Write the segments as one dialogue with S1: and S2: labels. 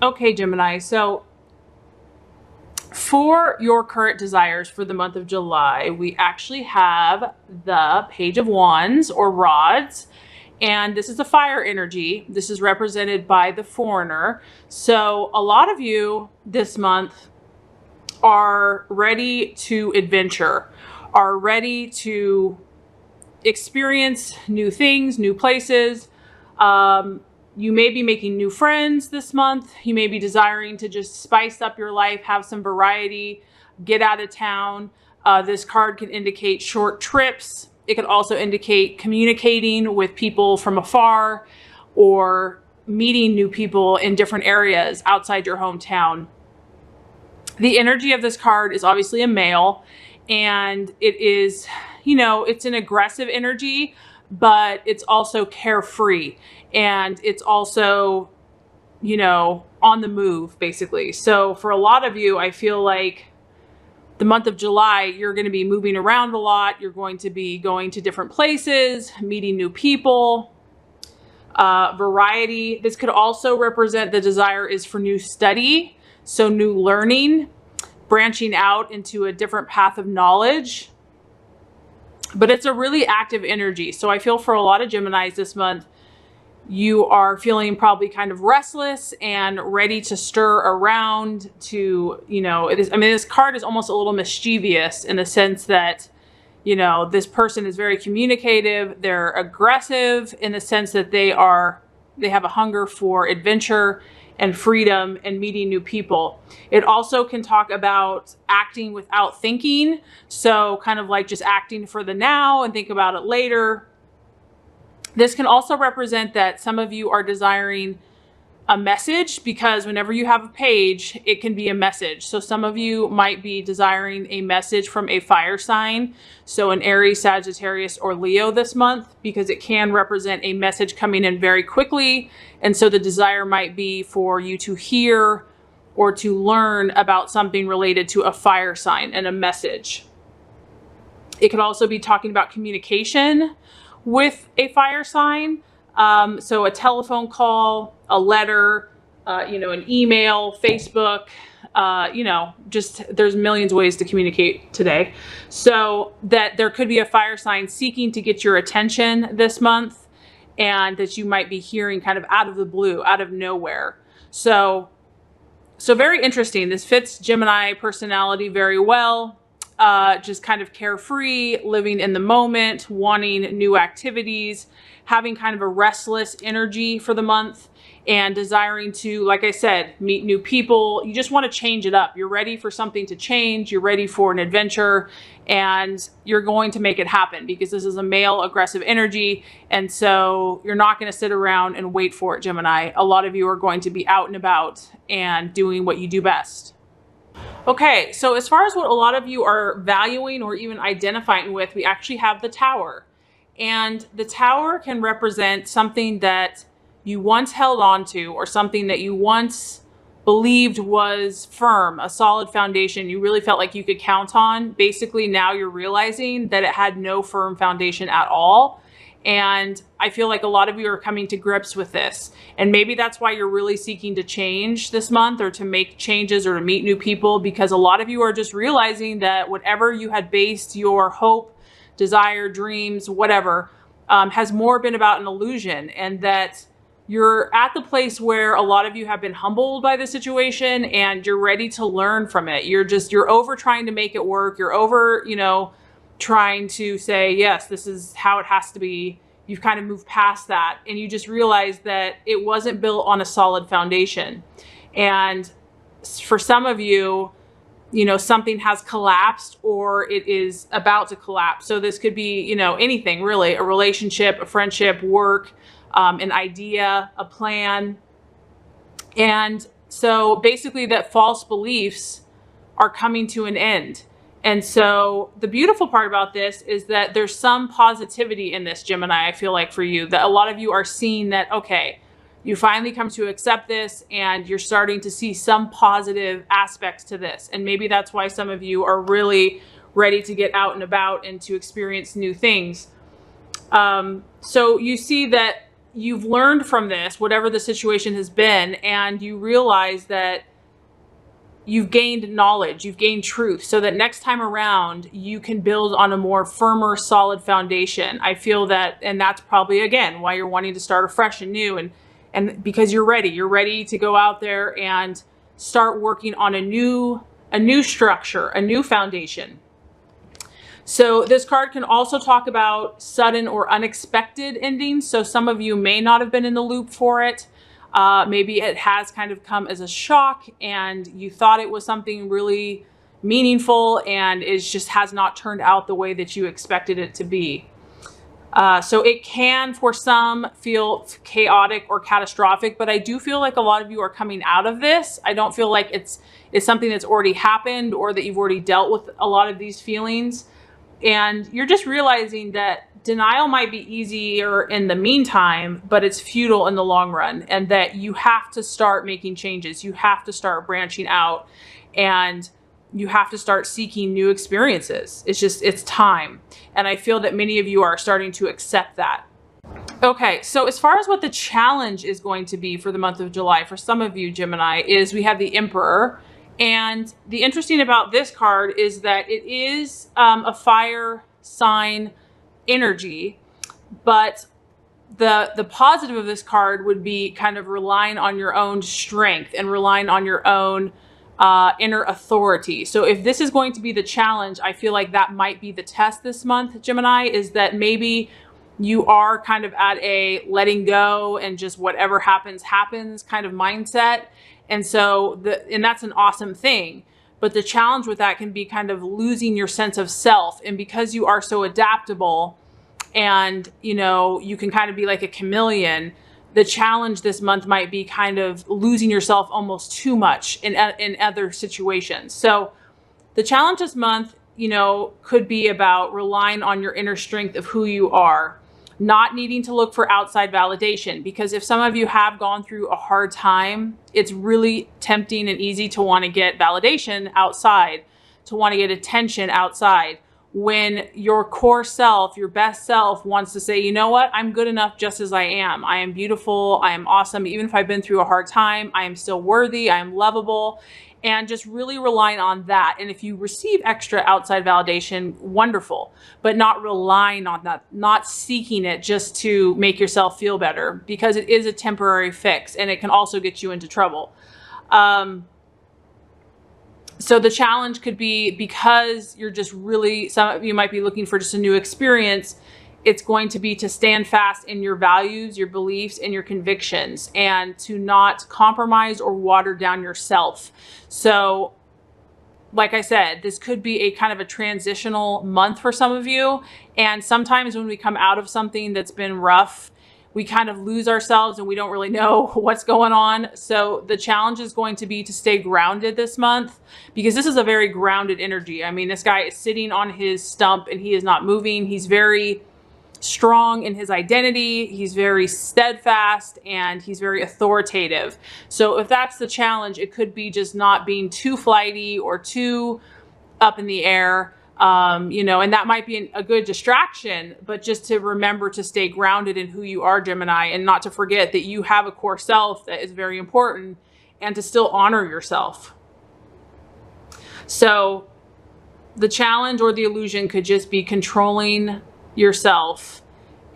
S1: Okay, Gemini, so for your current desires for the month of July, we actually have the Page of Wands or Rods, and this is a fire energy. This is represented by the Foreigner. So a lot of you this month are ready to adventure, are ready to experience new things, new places. You may be making new friends this month. You may be desiring to just spice up your life, have some variety, get out of town. This card can indicate short trips. It could also indicate communicating with people from afar or meeting new people in different areas outside your hometown. The energy of this card is obviously a male, and it is, you know, it's an aggressive energy, but it's also carefree, and it's also, you know, on the move basically. So for a lot of you, I feel like the month of July, you're going to be moving around a lot. You're going to be going to different places, meeting new people, variety. This could also represent the desire is for new study. So new learning, branching out into a different path of knowledge. But it's a really active energy. So I feel for a lot of Geminis this month, you are feeling probably kind of restless and ready to stir around to, you know, it is, I mean, this card is almost a little mischievous in the sense that, you know, this person is very communicative. They're aggressive in the sense that they have a hunger for adventure and freedom and meeting new people. It also can talk about acting without thinking. So kind of like just acting for the now and think about it later. This can also represent that some of you are desiring a message, because whenever you have a page, it can be a message. So some of you might be desiring a message from a fire sign. So an Aries, Sagittarius, or Leo this month, because it can represent a message coming in very quickly. And so the desire might be for you to hear or to learn about something related to a fire sign and a message. It could also be talking about communication with a fire sign. So a telephone call, a letter, you know, an email, Facebook, you know, just there's millions of ways to communicate today. So that there could be a fire sign seeking to get your attention this month, and that you might be hearing kind of out of the blue, out of nowhere. So very interesting. This fits Gemini personality very well. Just kind of carefree, living in the moment, wanting new activities, having kind of a restless energy for the month, and desiring to, like I said, meet new people. You just want to change it up. You're ready for something to change. You're ready for an adventure, and you're going to make it happen, because this is a male aggressive energy. And so you're not going to sit around and wait for it, Gemini. A lot of you are going to be out and about and doing what you do best. Okay, so as far as what a lot of you are valuing or even identifying with, we actually have the Tower. And the Tower can represent something that you once held on to, or something that you once believed was firm, a solid foundation you really felt like you could count on. Basically, now you're realizing that it had no firm foundation at all. And I feel like a lot of you are coming to grips with this. And maybe that's why you're really seeking to change this month, or to make changes, or to meet new people, because a lot of you are just realizing that whatever you had based your hope, desire, dreams, whatever, has more been about an illusion. And that you're at the place where a lot of you have been humbled by the situation, and you're ready to learn from it. You're over trying to make it work. You're over, you know, trying to say, yes, this is how it has to be. You've kind of moved past that, and you just realize that it wasn't built on a solid foundation. And for some of you, you know, something has collapsed, or it is about to collapse. So this could be, you know, anything really, a relationship, a friendship, work, an idea, a plan. And so basically that false beliefs are coming to an end. And so the beautiful part about this is that there's some positivity in this, Gemini, I feel like for you, that a lot of you are seeing that, okay, you finally come to accept this, and you're starting to see some positive aspects to this. And maybe that's why some of you are really ready to get out and about and to experience new things. So you see that you've learned from this, whatever the situation has been, and you realize that you've gained knowledge, you've gained truth, so that next time around you can build on a more firmer, solid foundation. I feel that, and that's probably again why you're wanting to start afresh and new, and because you're ready to go out there and start working on a new structure, a new foundation. So this card can also talk about sudden or unexpected endings. So some of you may not have been in the loop for it. Maybe it has kind of come as a shock and you thought it was something really meaningful and it just has not turned out the way that you expected it to be. So it can, for some, feel chaotic or catastrophic, but I do feel like a lot of you are coming out of this. I don't feel like it's something that's already happened or that you've already dealt with a lot of these feelings. And you're just realizing that denial might be easier in the meantime, but it's futile in the long run, and that you have to start making changes. You have to start branching out and you have to start seeking new experiences. It's time. And I feel that many of you are starting to accept that. Okay, so as far as what the challenge is going to be for the month of July, for some of you, Gemini, is we have the Emperor. And the interesting about this card is that it is a fire sign energy, but the positive of this card would be kind of relying on your own strength and relying on your own inner authority. So if this is going to be the challenge, I feel like that might be the test this month, Gemini, is that maybe you are kind of at a letting go and just whatever happens, happens kind of mindset. And so, and that's an awesome thing. But the challenge with that can be kind of losing your sense of self. And because you are so adaptable and, you know, you can kind of be like a chameleon, the challenge this month might be kind of losing yourself almost too much in other situations. So the challenge this month, you know, could be about relying on your inner strength of who you are, not needing to look for outside validation. Because if some of you have gone through a hard time, it's really tempting and easy to want to get validation outside, to want to get attention outside, when your core self, your best self, wants to say, you know what, I'm good enough just as I am. I am beautiful. I am awesome. Even if I've been through a hard time, I am still worthy. I am lovable. And just really relying on that. And if you receive extra outside validation, wonderful, but not relying on that, not seeking it just to make yourself feel better, because it is a temporary fix and it can also get you into trouble. So the challenge could be, because you're just really, some of you might be looking for just a new experience, it's going to be to stand fast in your values, your beliefs, and your convictions, and to not compromise or water down yourself. So, like I said, this could be a kind of a transitional month for some of you. And sometimes when we come out of something that's been rough, we kind of lose ourselves and we don't really know what's going on. So the challenge is going to be to stay grounded this month, because this is a very grounded energy. I mean, this guy is sitting on his stump and he is not moving. He's very strong in his identity. He's very steadfast and he's very authoritative. So if that's the challenge, it could be just not being too flighty or too up in the air. You know, and that might be a good distraction, but just to remember to stay grounded in who you are, Gemini, and not to forget that you have a core self that is very important, and to still honor yourself. So the challenge or the illusion could just be controlling yourself.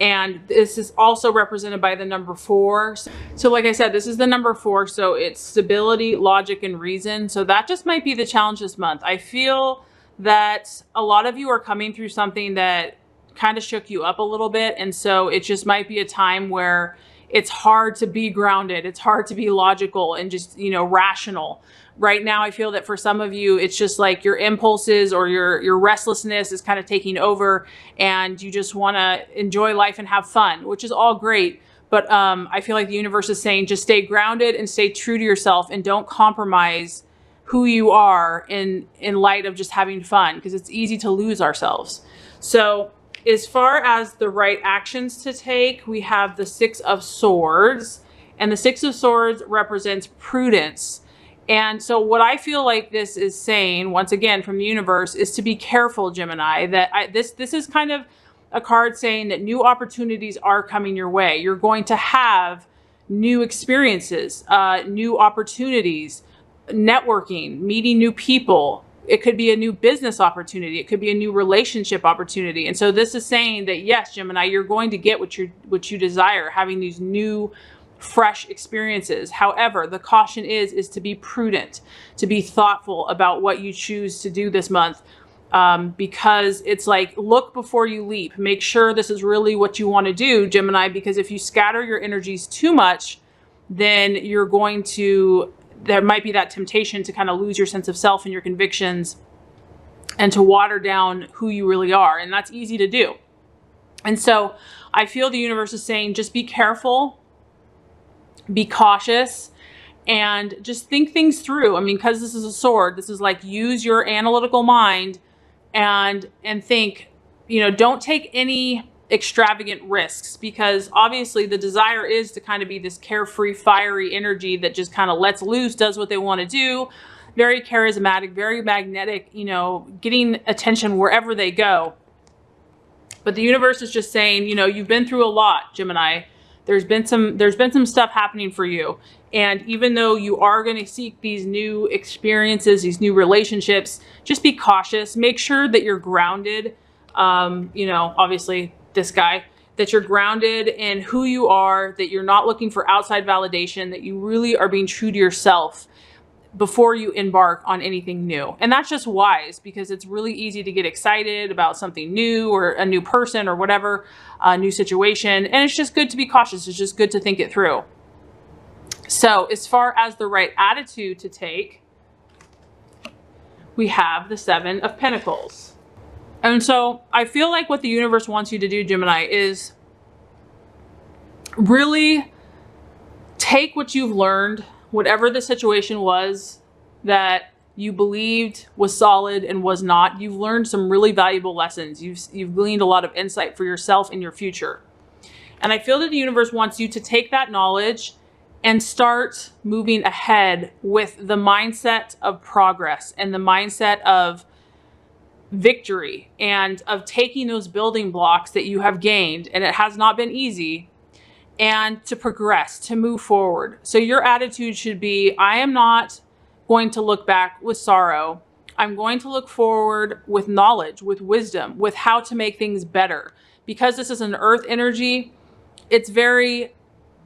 S1: And this is also represented by the number 4. So like I said, this is the number 4. So it's stability, logic, and reason. So that just might be the challenge this month. I feel that a lot of you are coming through something that kind of shook you up a little bit. And so it just might be a time where it's hard to be grounded. It's hard to be logical and just, you know, rational. Right now, I feel that for some of you, it's just like your impulses or your restlessness is kind of taking over, and you just want to enjoy life and have fun, which is all great. But I feel like the universe is saying, just stay grounded and stay true to yourself, and don't compromise who you are in light of just having fun, because it's easy to lose ourselves. So as far as the right actions to take, we have the 6 of Swords, and the 6 of Swords represents prudence. And so what I feel like this is saying, once again, from the universe, is to be careful, Gemini, that this is kind of a card saying that new opportunities are coming your way. You're going to have new experiences, new opportunities, networking, meeting new people. It could be a new business opportunity. It could be a new relationship opportunity. And so this is saying that, yes, Gemini, you're going to get what you desire, having these new, fresh experiences. However, the caution is to be prudent, to be thoughtful about what you choose to do this month. Because it's like, look before you leap. Make sure this is really what you want to do, Gemini, because if you scatter your energies too much, then you're going to, there might be that temptation to kind of lose your sense of self and your convictions and to water down who you really are. And that's easy to do. And so I feel the universe is saying, just be careful, be cautious, and just think things through. I mean, because this is a sword, this is like, use your analytical mind and think, you know, don't take any extravagant risks, because obviously the desire is to kind of be this carefree, fiery energy that just kind of lets loose, does what they want to do, very charismatic, very magnetic, you know, getting attention wherever they go. But the universe is just saying, you know, you've been through a lot, Gemini. There's been some stuff happening for you. And even though you are going to seek these new experiences, these new relationships, just be cautious. Make sure that you're grounded. You know, obviously this guy, that you're grounded in who you are, that you're not looking for outside validation, that you really are being true to yourself before you embark on anything new. And that's just wise, because it's really easy to get excited about something new or a new person or whatever, a new situation. And it's just good to be cautious. It's just good to think it through. So as far as the right attitude to take, we have the Seven of Pentacles. And so I feel like what the universe wants you to do, Gemini, is really take what you've learned, whatever the situation was that you believed was solid and was not. You've learned some really valuable lessons. You've gleaned a lot of insight for yourself in your future. And I feel that the universe wants you to take that knowledge and start moving ahead with the mindset of progress and the mindset of victory and of taking those building blocks that you have gained, and it has not been easy, and to progress, to move forward. So your attitude should be, I am not going to look back with sorrow. I'm going to look forward with knowledge, with wisdom, with how to make things better. Because this is an earth energy, it's very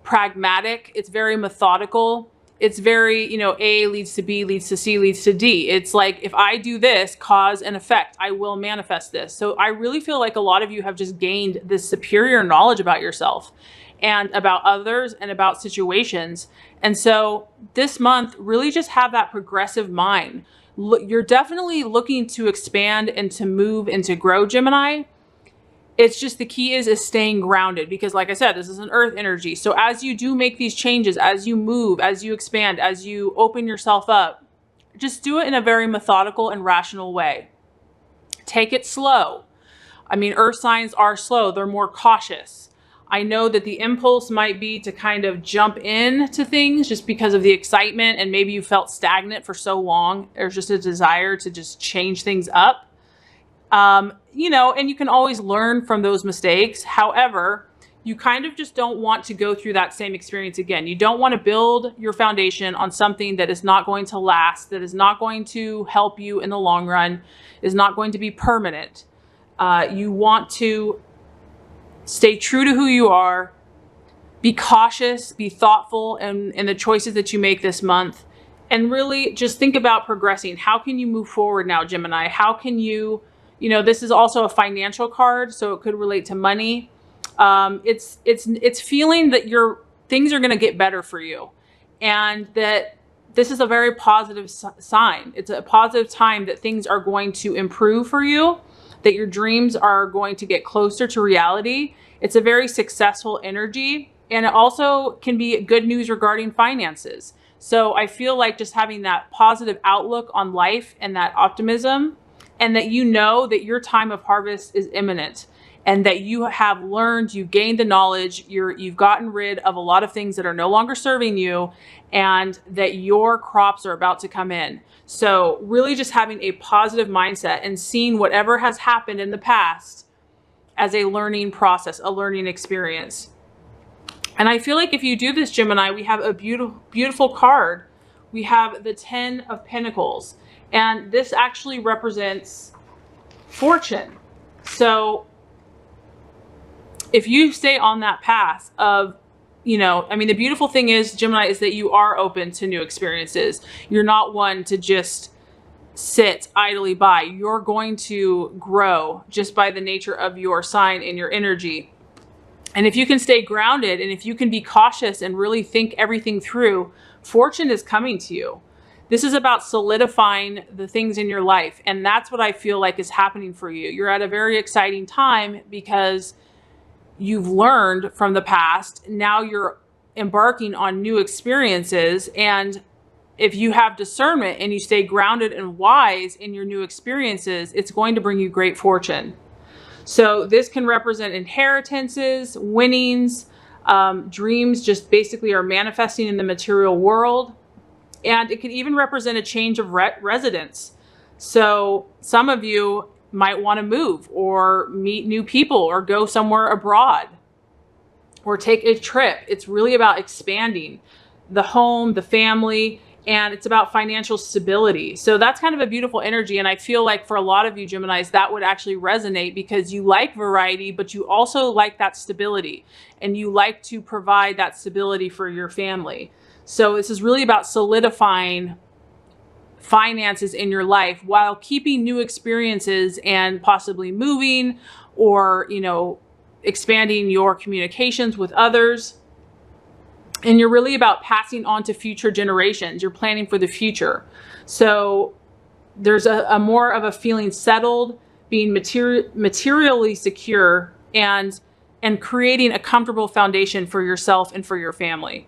S1: pragmatic, it's very methodical. It's very, you know, A leads to B, leads to C, leads to D. It's like, if I do this, cause and effect, I will manifest this. So I really feel like a lot of you have just gained this superior knowledge about yourself and about others and about situations. And so this month, really just have that progressive mind. You're definitely looking to expand and to move and to grow, Gemini. It's just, the key is staying grounded, because like I said, this is an earth energy. So as you do make these changes, as you move, as you expand, as you open yourself up, just do it in a very methodical and rational way. Take it slow. I mean, earth signs are slow. They're more cautious. I know that the impulse might be to kind of jump into things just because of the excitement, and maybe you felt stagnant for so long. There's just a desire to just change things up. You know, and you can always learn from those mistakes. However, you kind of just don't want to go through that same experience again. You don't want to build your foundation on something that is not going to last, that is not going to help you in the long run, is not going to be permanent. You want to stay true to who you are, be cautious, be thoughtful in the choices that you make this month, and really just think about progressing. How can you move forward now, Gemini? How can you, you know, this is also a financial card, so it could relate to money. It's feeling that things are going to get better for you, and that this is a very positive sign. It's a positive time that things are going to improve for you, that your dreams are going to get closer to reality. It's a very successful energy, and it also can be good news regarding finances. So I feel like just having that positive outlook on life and that optimism, and that you know that your time of harvest is imminent, and that you have learned, you've gained the knowledge, you've gotten rid of a lot of things that are no longer serving you, and that your crops are about to come in. So really just having a positive mindset and seeing whatever has happened in the past as a learning process, a learning experience. And I feel like if you do this, Gemini, we have a beautiful, beautiful card. We have the 10 of Pentacles, and this actually represents fortune. So if you stay on that path of, you know, I mean, the beautiful thing is, Gemini, is that you are open to new experiences. You're not one to just sit idly by. You're going to grow just by the nature of your sign and your energy. And if you can stay grounded, and if you can be cautious and really think everything through, fortune is coming to you. This is about solidifying the things in your life. And that's what I feel like is happening for you. You're at a very exciting time because you've learned from the past. Now you're embarking on new experiences. And if you have discernment and you stay grounded and wise in your new experiences, it's going to bring you great fortune. So this can represent inheritances, winnings, dreams just basically are manifesting in the material world. And it could even represent a change of residence. So some of you might want to move or meet new people or go somewhere abroad or take a trip. It's really about expanding the home, the family, and it's about financial stability. So that's kind of a beautiful energy. And I feel like for a lot of you Geminis, that would actually resonate because you like variety, but you also like that stability and you like to provide that stability for your family. So this is really about solidifying finances in your life while keeping new experiences and possibly moving or, you know, expanding your communications with others. And you're really about passing on to future generations. You're planning for the future. So there's a more of a feeling settled, being materially secure, and creating a comfortable foundation for yourself and for your family.